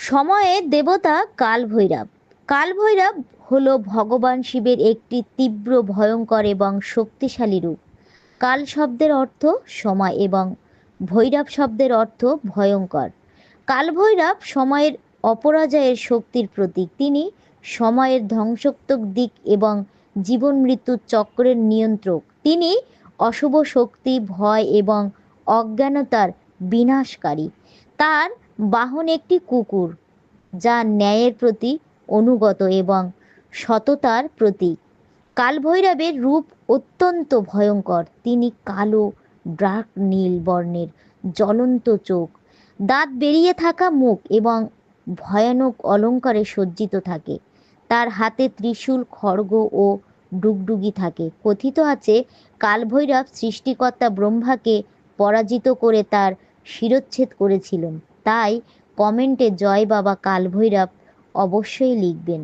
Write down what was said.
সময়ের দেবতা কালভৈরব। কালভৈরব হলো ভগবান শিবের একটি তীব্র, ভয়ঙ্কর এবং শক্তিশালী রূপ। কাল শব্দের অর্থ সময় এবং ভৈরব শব্দের অর্থ ভয়ঙ্কর। কালভৈরব সময়ের অপরাজয়ের শক্তির প্রতীক। তিনি সময়ের ধ্বংসাত্মক দিক এবং জীবন মৃত্যুর চক্রের নিয়ন্ত্রক। তিনি অশুভ শক্তি, ভয় এবং অজ্ঞানতার বিনাশকারী। তার বাহন একটি কুকুর, যা ন্যায়ের প্রতি অনুগত এবং সততার প্রতীক। কালভৈরবের রূপ অত্যন্ত ভয়ঙ্কর। তিনি কালো, ডার্ক নীল বর্ণের, জ্বলন্ত চোখ, দাঁত বেরিয়ে থাকা মুখ এবং ভয়ানক অলঙ্কারে সজ্জিত থাকে। তার হাতে ত্রিশূল, খড়গ ও ডুগডুগি থাকে। কথিত আছে কালভৈরব সৃষ্টিকর্তা ব্রহ্মাকে পরাজিত করে তার শিরচ্ছেদ করেছিলেন। তাই কমেন্টে জয় বাবা কালভৈরব অবশ্যই লিখবেন।